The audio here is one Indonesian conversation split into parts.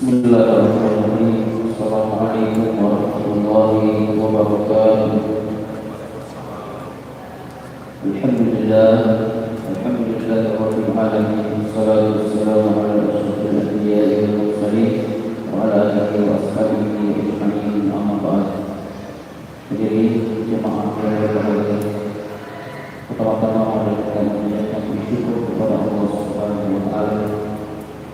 Bismillahirrahmanirrahim. Assalamualaikum warahmatullahi wabarakatuh. Alhamdulillah, alhamdulillahirabbil alamin. Wassalatu wassalamu ala asyrofil anbiya'i wal mursalin wa ala alihi wa ashabihi ajma'in. Amma ba'd. Hadirin jemaah yang berbahagia, pertama-tama mari kita mengucapkan syukur kepada Allah Subhanahu wa taala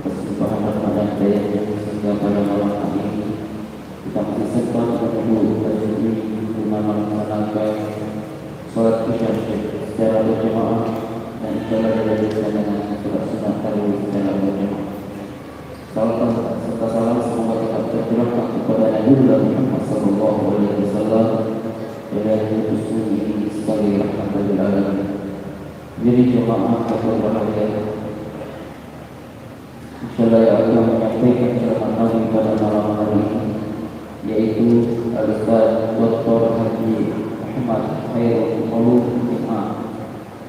atas limpahan rahmat dan daya-Nya sehingga pada malam hari ini kita masih sempat berkumpul berdiri guna melaksanakan salat isya secara berjamaah dan secara dilanjutkan dengan salat sunat tarawih secara berjamaah. Salam serta salam semoga tetap tercurahkan kepada Nabi Muhammad sallallahu alaihi wasallam yang diutus ini sebagai rahmat bagi alamin. Jadi jemaah yang berbahagia, insyaallah yang akan menyampaikan ceramah Nabi pada malam hari ini yaitu Al-Ustaz Dr. Haji Ahmad Khairul Ulum Hikmah,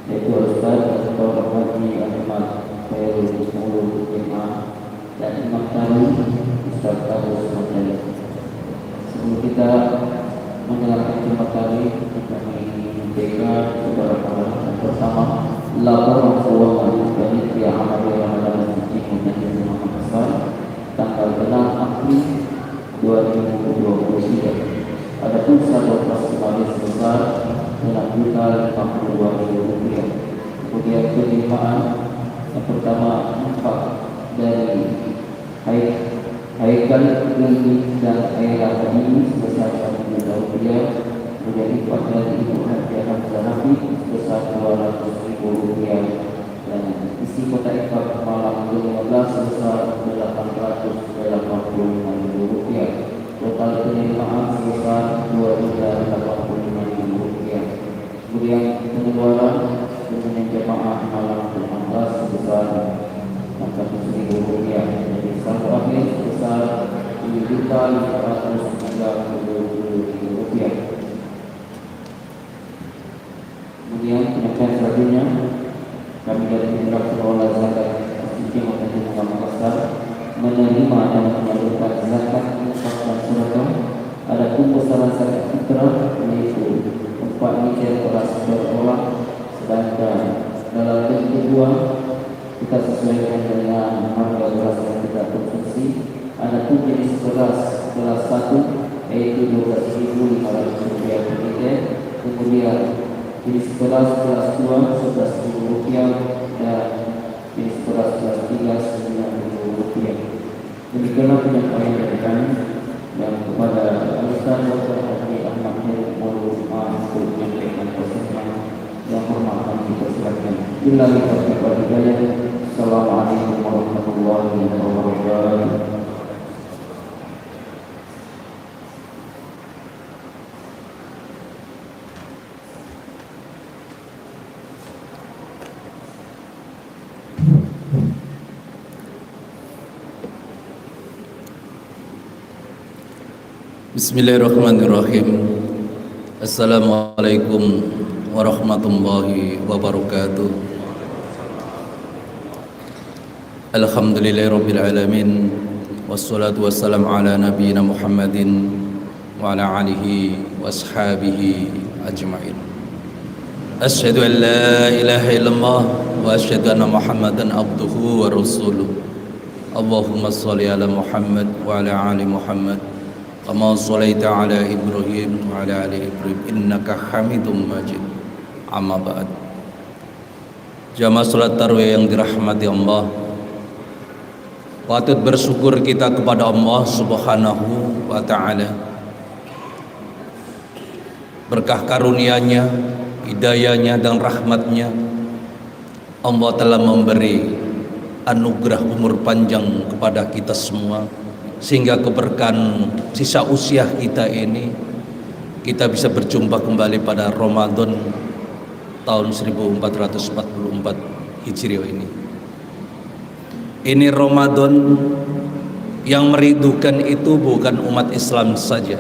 yaitu Al-Ustaz Dr. Haji Ahmad Khairul Ulum Hikmah dan Imam Taru Ustaz Abu Sumantri. Sebelum kita mendengarkan ceramah tadi, kami menyampaikan beberapa hal. Pertama, laporan keuangan dari Pihak Amal Ramadan tanggal 6 April 2023. Adapun saldo maksimal sebesar Rp6.052.000. Kemudian penerimaan yang pertama infak dari Haikal Klinik dan Aira Hadini sebesar Rp100.000. Kemudian infak dari Ibu Haji Hamzah Nafi sebesar Rp200.000 dan isi kota infak malam 15 sebesar Rp885.000. Total penerimaan sebesar Rp285.000. Kemudian pengeluaran dengan jemaah malam 16 sebesar Rp400.000. Jadi saldo akhir sebesar Rp7.530.000. Kemudian penyampaian selanjutnya, kami dari Pihak Pengelola Zakat Masjid Kabupaten Makassar menerima dan menyalurkan zakat infak dan sedekah. Adapun besaran zakat fitrah yaitu 4 liter beras berolah, sedangkan dalam bentuk kedua kita sesuaikan dengan harga beras yang kita konsumsi. Adapun jenis beras kelas 1 yaitu Rp12.500 per liter. Kemudian jenis beras kelas 2 Rp11.000 dan jenis beras kelas 3 Rp9.000. Demikianlah penyampaian dari kami dan kepada Ustaz Dr. Haji Ahmad Khairul Ulum untuk menyampaikan prosesnya yang hormat kami persilakan. Billahi taufiq wal hidayah. Assalamualaikum warahmatullahi wabarakatuh. Bismillahirrahmanirrahim. Assalamualaikum warahmatullahi wabarakatuh. Alhamdulillahirabbil alamin. Wassalatu wassalamu ala nabiyyina Muhammadin wa ala alihi washabihi ajma'in. Asyhadu an la ilaha illallah wa asyhadu anna Muhammadan abduhu wa rasuluh. Allahumma shalli ala Muhammad wa ala ali Muhammad kama shalaita ala Ibrahim wa ala ali Ibrahim innaka Hamidum Majid. Amma ba'd. Jamaah salat tarawih yang dirahmati Allah, patut bersyukur kita kepada Allah Subhanahu wa taala. Berkah karunia-Nya, hidayah-Nya dan rahmat-Nya, Allah telah memberi anugerah umur panjang kepada kita semua, sehingga keberkahan sisa usia kita ini kita bisa berjumpa kembali pada Ramadan tahun 1444 Hijriah ini. Ini Ramadan yang merindukan itu bukan umat Islam saja,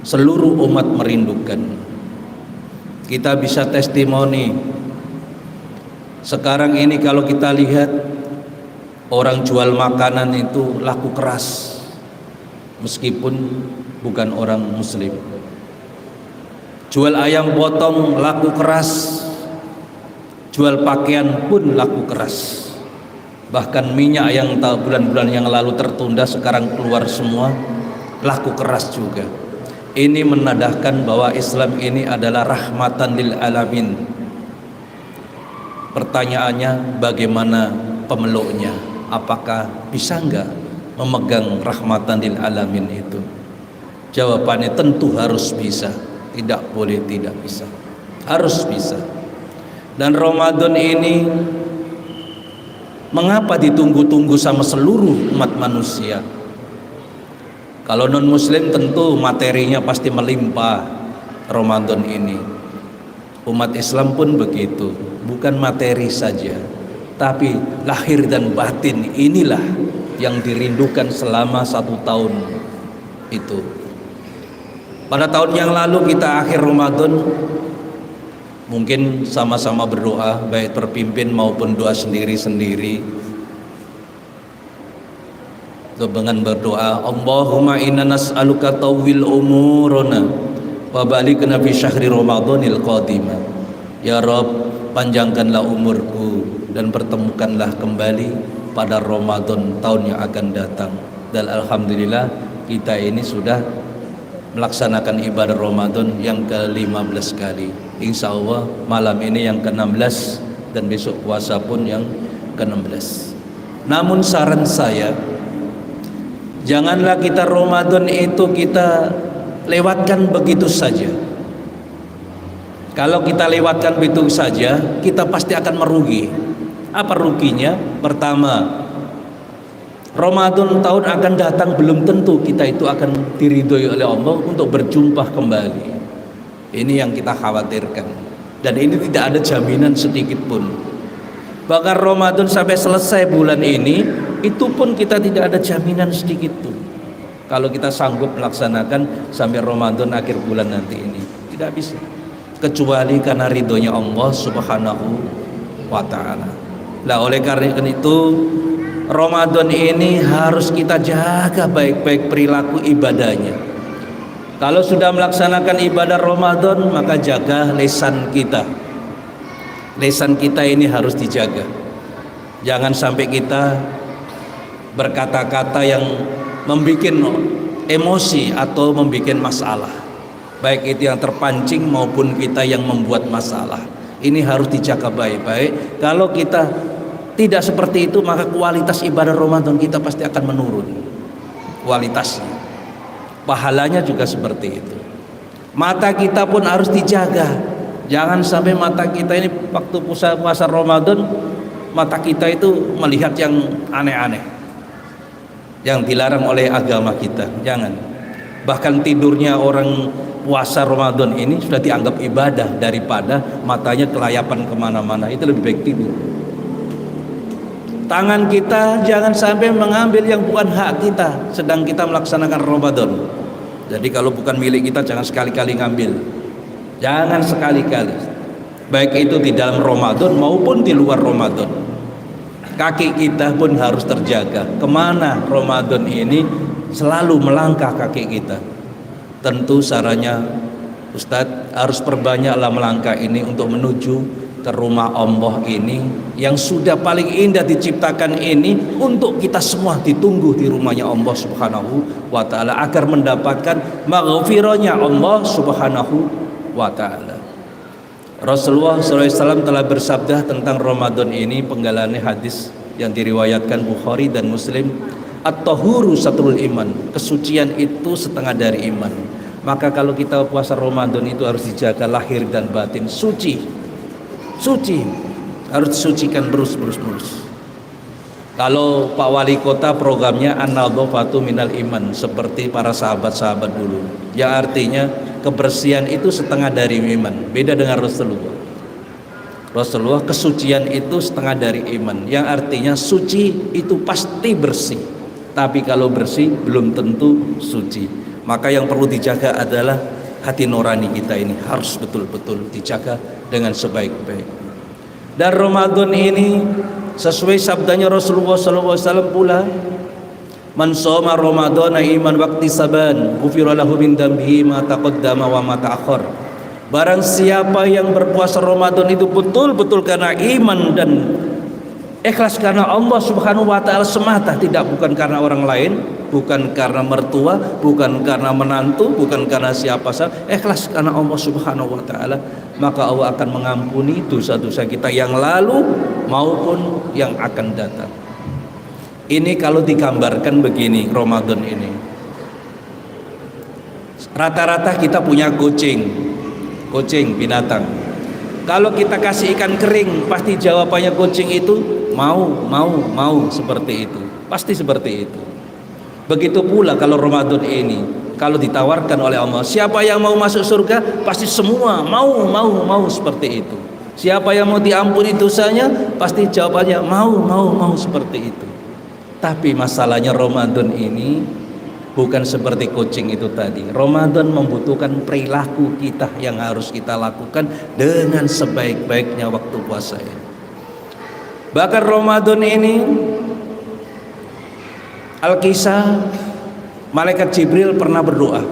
seluruh umat merindukan. Kita bisa testimoni sekarang ini kalau kita lihat Orang jual makanan itu laku keras meskipun bukan orang muslim. Jual ayam potong laku keras, jual pakaian pun laku keras. Bahkan minyak yang bulan-bulan yang lalu tertunda sekarang keluar semua, laku keras juga. Ini menandakan bahwa Islam ini adalah rahmatan lil alamin. Pertanyaannya, bagaimana pemeluknya? Apakah bisa enggak memegang rahmatan lil alamin itu? Jawabannya tentu harus bisa. Tidak boleh tidak bisa, harus bisa. Dan Ramadan ini mengapa ditunggu-tunggu sama seluruh umat manusia? Kalau non muslim tentu materinya pasti melimpah Ramadan ini. Umat Islam pun begitu, bukan materi saja, tapi lahir dan batin inilah yang dirindukan selama 1 tahun itu. Pada tahun yang lalu kita akhir Ramadan mungkin sama-sama berdoa, baik terpimpin maupun doa sendiri-sendiri. Dengan berdoa, Allahumma inna nas'aluka tawwil umurana wa balikna fi syahri Ramadanil qadimah. Ya Rabb, panjangkanlah umurku dan pertemukanlah kembali pada Ramadan tahun yang akan datang. Dan alhamdulillah kita ini sudah melaksanakan ibadah Ramadan yang ke-15 kali. Insya Allah malam ini yang ke-16 dan besok puasa pun yang ke-16. Namun saran saya, janganlah kita Ramadan itu kita lewatkan begitu saja. Kalau kita lewatkan begitu saja, kita pasti akan merugi. Apa ruginya? Pertama, Ramadan tahun akan datang belum tentu kita itu akan diridhoi oleh Allah untuk berjumpa kembali. Ini yang kita khawatirkan. Dan ini tidak ada jaminan sedikit pun. Bahkan Ramadan sampai selesai bulan ini, itu pun kita tidak ada jaminan sedikit pun. Kalau kita sanggup melaksanakan sampai Ramadan akhir bulan nanti ini, tidak bisa. Kecuali karena ridhonya Allah Subhanahu wa ta'ala. Nah, oleh karena itu Ramadan ini harus kita jaga baik-baik perilaku ibadahnya. Kalau sudah melaksanakan ibadah Ramadan, maka jaga lisan kita. Lisan kita ini harus dijaga. Jangan sampai kita berkata-kata yang membuat emosi atau membuat masalah, baik itu yang terpancing maupun kita yang membuat masalah. Ini harus dijaga baik-baik. Kalau kita tidak seperti itu, maka kualitas ibadah Ramadan kita pasti akan menurun kualitasnya. Pahalanya juga seperti itu. Mata kita pun harus dijaga. Jangan sampai mata kita ini waktu puasa Ramadan, mata kita itu melihat yang aneh-aneh, yang dilarang oleh agama kita. Jangan. Bahkan tidurnya orang puasa Ramadan ini sudah dianggap ibadah daripada matanya kelayapan kemana-mana. Itu lebih baik tidur. Tangan kita jangan sampai mengambil yang bukan hak kita sedang kita melaksanakan Ramadan. Jadi kalau bukan milik kita jangan sekali-kali ngambil. Jangan sekali-kali. Baik itu di dalam Ramadan maupun di luar Ramadan. Kaki kita pun harus terjaga. Kemana Ramadan ini selalu melangkah kaki kita. Tentu sarannya Ustadz harus perbanyaklah melangkah ini untuk menuju ke rumah Allah ini yang sudah paling indah diciptakan ini, untuk kita semua ditunggu di rumahnya Allah Subhanahu wa ta'ala agar mendapatkan maghfirahnya Allah Subhanahu wa ta'ala. Rasulullah SAW telah bersabda tentang Ramadan ini, penggalannya hadis yang diriwayatkan Bukhari dan Muslim, at-tahuru satrul iman, kesucian itu setengah dari iman. Maka kalau kita puasa Ramadan itu harus dijaga lahir dan batin suci, harus disucikan terus. Kalau Pak Wali Kota programnya an-nadhafatu minal iman, seperti para sahabat-sahabat dulu, yang artinya kebersihan itu setengah dari iman. Beda dengan Rasulullah kesucian itu setengah dari iman, yang artinya suci itu pasti bersih, tapi kalau bersih belum tentu suci. Maka yang perlu dijaga adalah hati nurani kita ini, harus betul-betul dijaga dengan sebaik-baik. Dan Ramadan ini sesuai sabdanya Rasulullah SAW pula, man shoma ramadhana iman waqtisaban ghufira lahu min dambihi ma taqaddama wa ma ta'akhkhar. Barang siapa yang berpuasa Ramadan itu betul-betul karena iman dan ikhlas karena Allah Subhanahu wa taala semata, tidak bukan karena orang lain, bukan karena mertua, bukan karena menantu, bukan karena siapa saja, ikhlas karena Allah Subhanahu wa taala, maka Allah akan mengampuni dosa-dosa kita yang lalu maupun yang akan datang. Ini kalau digambarkan begini Ramadan ini. Rata-rata kita punya kucing binatang. Kalau kita kasih ikan kering, pasti jawabannya kucing itu mau seperti itu. Pasti seperti itu. Begitu pula kalau Ramadan ini, kalau ditawarkan oleh Allah, siapa yang mau masuk surga, pasti semua mau seperti itu. Siapa yang mau diampuni dosanya, pasti jawabannya mau seperti itu. Tapi masalahnya Ramadan ini bukan seperti kucing itu tadi. Ramadan membutuhkan perilaku kita yang harus kita lakukan dengan sebaik-baiknya waktu puasa ini. Bahkan Ramadan ini, Al-Kisah, malaikat Jibril pernah berdoa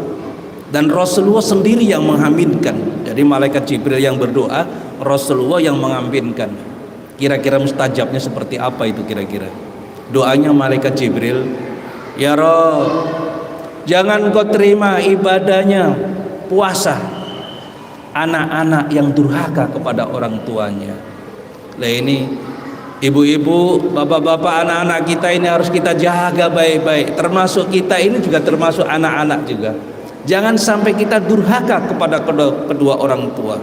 dan Rasulullah sendiri yang mengaminkan. Jadi malaikat Jibril yang berdoa, Rasulullah yang mengaminkan. Kira-kira mustajabnya seperti apa itu kira-kira? Doanya malaikat Jibril, ya Rabb, jangan kau terima ibadahnya puasa anak-anak yang durhaka kepada orang tuanya. Lah ini ibu-ibu, bapak-bapak, anak-anak kita ini harus kita jaga baik-baik. Termasuk kita ini juga termasuk anak-anak juga. Jangan sampai kita durhaka kepada kedua orang tua.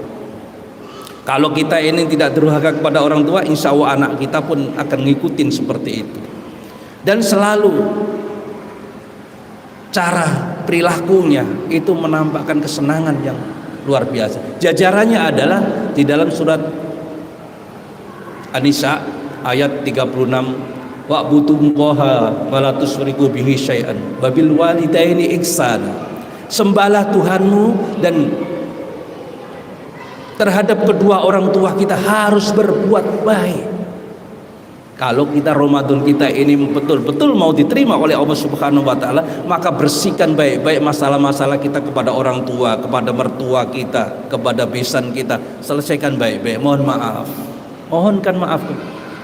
Kalau kita ini tidak durhaka kepada orang tua, insya Allah anak kita pun akan ngikutin seperti itu. Dan selalu cara perilakunya itu menampakkan kesenangan yang luar biasa. Jajarannya adalah di dalam surat An-Nisa ayat 36, wa'budullaha wa la tusyriku bihi syai'an wa bil walidaini ihsana. Sembahlah Tuhanmu dan terhadap kedua orang tua kita harus berbuat baik. Kalau kita Ramadan kita ini betul-betul mau diterima oleh Allah Subhanahu wa taala, maka bersihkan baik-baik masalah-masalah kita kepada orang tua, kepada mertua kita, kepada besan kita, selesaikan baik-baik. Mohonkan maaf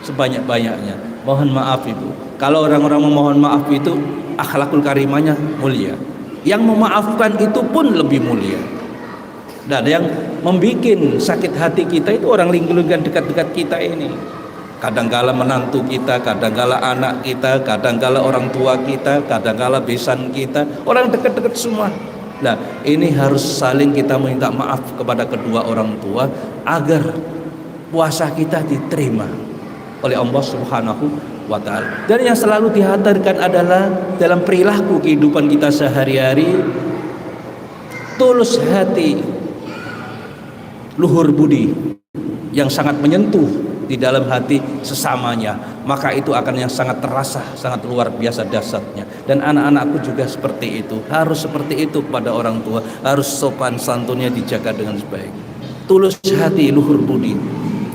sebanyak-banyaknya. Mohon maaf itu. Kalau orang-orang memohon maaf itu akhlakul karimahnya mulia. Yang memaafkan itu pun lebih mulia. Dan yang membuat sakit hati kita itu orang lingkungan dekat-dekat kita ini. Kadangkala menantu kita, kadangkala anak kita, kadangkala orang tua kita, kadangkala besan kita, orang dekat-dekat semua. Nah, ini harus saling kita minta maaf kepada kedua orang tua agar puasa kita diterima oleh Allah Subhanahu wa taala. Dan yang selalu dihadirkan adalah dalam perilaku kehidupan kita sehari-hari, tulus hati, luhur budi yang sangat menyentuh di dalam hati sesamanya, maka itu akan yang sangat terasa, sangat luar biasa dahsyatnya. Dan anak-anakku juga seperti itu, harus seperti itu kepada orang tua, harus sopan santunnya dijaga dengan baik, tulus hati, luhur budi,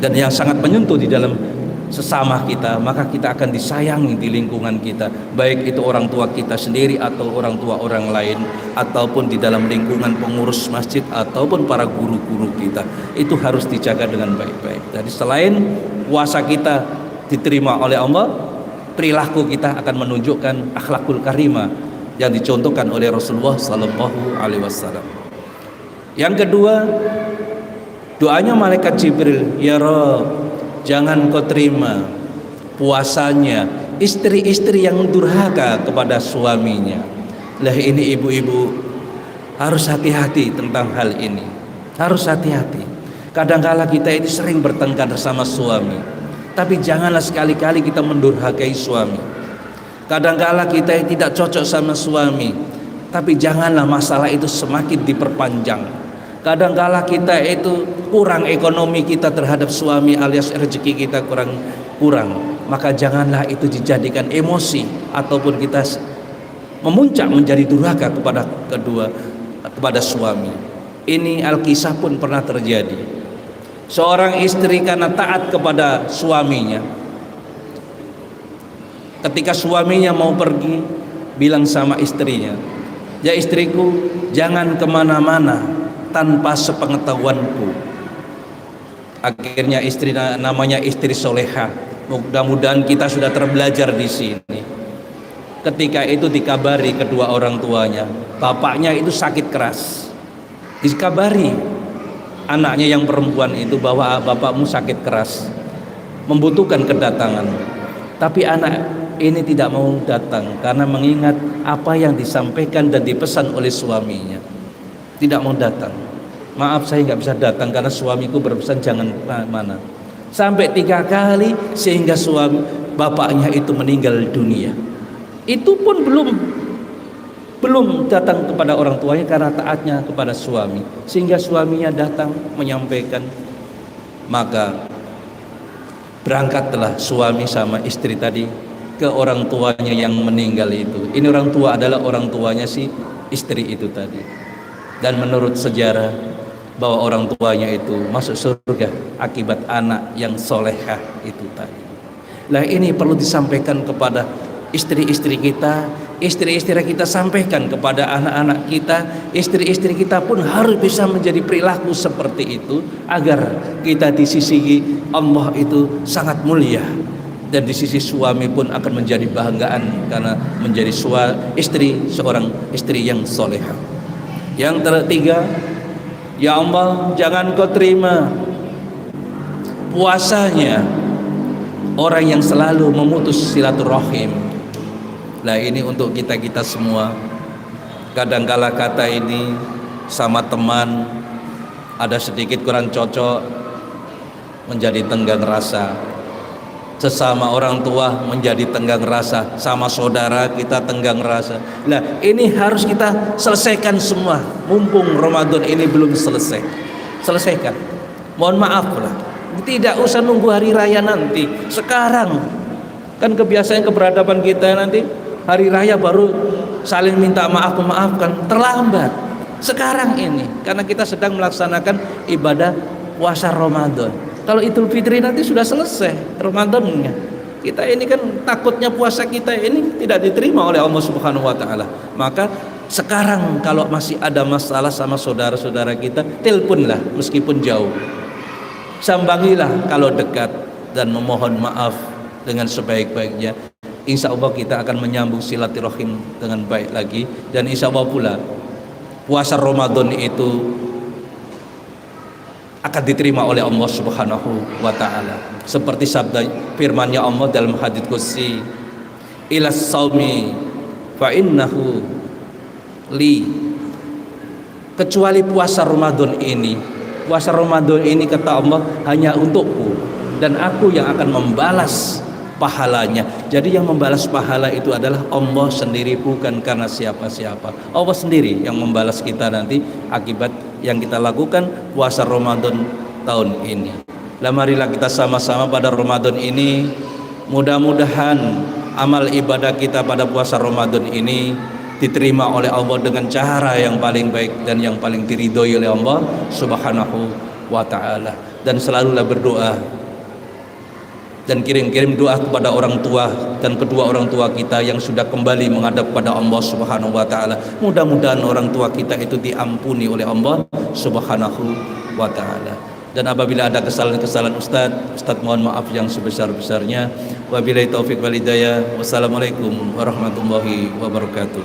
dan yang sangat menyentuh di dalam sesama kita, maka kita akan disayangi di lingkungan kita, baik itu orang tua kita sendiri atau orang tua orang lain, ataupun di dalam lingkungan pengurus masjid ataupun para guru-guru kita. Itu harus dijaga dengan baik-baik. Jadi selain puasa kita diterima oleh Allah, perilaku kita akan menunjukkan akhlakul karimah yang dicontohkan oleh Rasulullah sallallahu alaihi wasallam. Yang kedua, doanya malaikat Jibril, ya Rabb, jangan kau terima puasanya istri-istri yang durhaka kepada suaminya. Lah ini ibu-ibu harus hati-hati tentang hal ini. Harus hati-hati. Kadang-kala kita ini sering bertengkar sama suami, tapi janganlah sekali-kali kita mendurhakai suami. Kadang-kala kita tidak cocok sama suami, tapi janganlah masalah itu semakin diperpanjang. Kadang-kala kita itu kurang ekonomi kita terhadap suami alias rezeki kita kurang, maka janganlah itu dijadikan emosi ataupun kita memuncak menjadi durhaka kepada suami. Ini Al-Kisah pun pernah terjadi. Seorang istri karena taat kepada suaminya, Ketika suaminya mau pergi, bilang sama istrinya, ya istriku, jangan kemana-mana tanpa sepengetahuanku. Akhirnya istri namanya istri soleha. Mudah-mudahan kita sudah terbelajar di sini. Ketika itu dikabari kedua orang tuanya, bapaknya itu sakit keras. Dikabari anaknya yang perempuan itu bahwa bapakmu sakit keras, membutuhkan kedatangan. Tapi anak ini tidak mau datang karena mengingat apa yang disampaikan dan dipesan oleh suaminya. Tidak mau datang. Maaf, saya nggak bisa datang karena suamiku berpesan jangan mana. Sampai 3 kali sehingga bapaknya itu meninggal dunia. Itu pun belum datang kepada orang tuanya karena taatnya kepada suami, sehingga suaminya datang menyampaikan. Maka berangkatlah suami sama istri tadi ke orang tuanya yang meninggal itu. Ini orang tua adalah orang tuanya si istri itu tadi. Dan menurut sejarah bahwa orang tuanya itu masuk surga akibat anak yang solehah itu tadi. Nah, ini perlu disampaikan kepada istri-istri kita, istri-istri kita sampaikan kepada anak-anak kita, istri-istri kita pun harus bisa menjadi perilaku seperti itu agar kita di sisi Allah itu sangat mulia, dan di sisi suami pun akan menjadi banggaan karena menjadi seorang istri yang solehah. Yang ketiga, ya Allah, jangan kau terima puasanya orang yang selalu memutus silaturahim. Nah, ini untuk kita semua. Kadangkala kata ini sama teman ada sedikit kurang cocok, menjadi tenggang rasa. Sesama orang tua menjadi tenggang rasa, sama saudara kita tenggang rasa. Nah, ini harus kita selesaikan semua. Mumpung Ramadan ini belum selesai, selesaikan. Mohon maaf lah, tidak usah nunggu hari raya nanti. Sekarang kan kebiasaan keberadaban kita nanti hari raya baru saling minta maaf memaafkan, terlambat. Sekarang ini karena kita sedang melaksanakan ibadah puasa Ramadan. Kalau Idul Fitri nanti sudah selesai Ramadannya. Kita ini kan takutnya puasa kita ini tidak diterima oleh Allah Subhanahu wa taala. Maka sekarang kalau masih ada masalah sama saudara-saudara kita, teleponlah meskipun jauh. Sambangilah kalau dekat dan memohon maaf dengan sebaik-baiknya. Insya Allah kita akan menyambung silaturahim dengan baik lagi, dan insya Allah pula puasa Ramadan itu akan diterima oleh Allah Subhanahu wa taala. Seperti sabda firman-Nya Allah dalam hadits qudsi, "Ilas saumi fa innahu li." Kecuali puasa Ramadan ini. Puasa Ramadan ini kata Allah hanya untukku dan aku yang akan membalas pahalanya. Jadi yang membalas pahala itu adalah Allah sendiri, bukan karena siapa-siapa. Allah sendiri yang membalas kita nanti akibat yang kita lakukan puasa Ramadan tahun ini. Lah marilah kita sama-sama pada Ramadan ini, mudah-mudahan amal ibadah kita pada puasa Ramadan ini diterima oleh Allah dengan cara yang paling baik dan yang paling diridhoi oleh Allah Subhanahu wa taala. Dan selalulah berdoa dan kirim-kirim doa kepada orang tua dan kedua orang tua kita yang sudah kembali menghadap pada Allah Subhanahu wa taala. Mudah-mudahan orang tua kita itu diampuni oleh Allah Subhanahu wa taala. Dan apabila ada kesalahan-kesalahan Ustaz mohon maaf yang sebesar-besarnya. Wabillahi taufik wal hidayah. Wassalamualaikum warahmatullahi wabarakatuh.